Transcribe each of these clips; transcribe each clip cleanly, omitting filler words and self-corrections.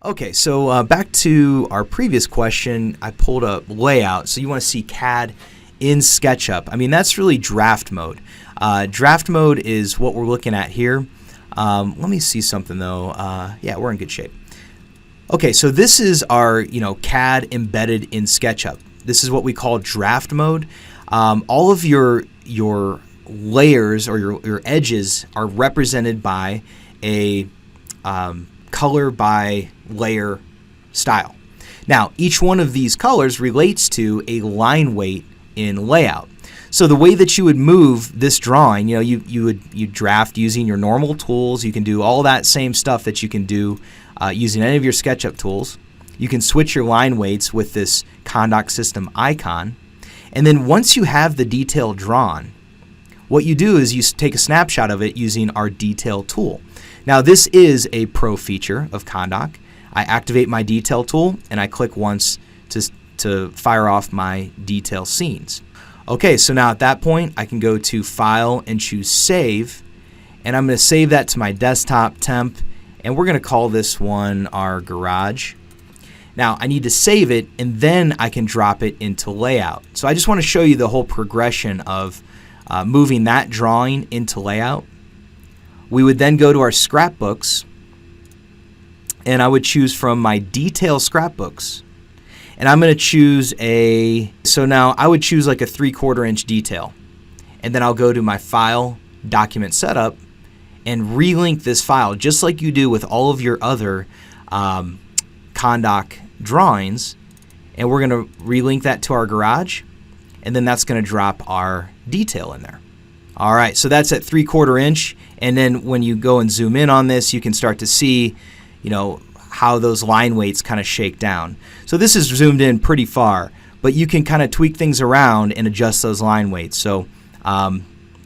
Okay, so back to our previous question, I pulled up layout. So you want to see CAD in SketchUp. I mean, that's really draft mode. Draft mode is what we're looking at here. Let me see something though. Yeah, we're in good shape. Okay, so this is our CAD embedded in SketchUp. This is what we call draft mode. All of your layers or your edges are represented by a color by layer style. Now, each one of these colors relates to a line weight in layout. So the way that you would move this drawing, you draft using your normal tools. You can do all that same stuff that you can do using any of your SketchUp tools. You can switch your line weights with this Condoc System icon. And then once you have the detail drawn, what you do is you take a snapshot of it using our detail tool. Now this is a pro feature of Condoc. I activate my detail tool and I click once to fire off my detail scenes. Okay, so now at that point I can go to File and choose Save, and I'm going to save that to my desktop temp, and we're going to call this one our garage. Now I need to save it and then I can drop it into layout. So I just want to show you the whole progression of moving that drawing into layout. We would then go to our scrapbooks, and I would choose from my detail scrapbooks, and I'm going to choose so now I would choose like a 3/4 inch detail, and then I'll go to my file, document setup, and relink this file just like you do with all of your other Condoc drawings, and we're going to relink that to our garage, and then that's going to drop our detail in there. All right, so that's at 3/4 inch, and then when you go and zoom in on this, you can start to see, how those line weights kind of shake down. So this is zoomed in pretty far, but you can kind of tweak things around and adjust those line weights. So,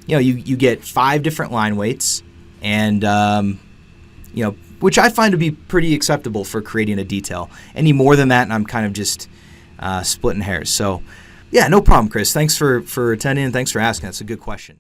you get 5 different line weights, and which I find to be pretty acceptable for creating a detail. Any more than that, and I'm kind of just splitting hairs. So, yeah, no problem, Chris. Thanks for attending, and thanks for asking. That's a good question.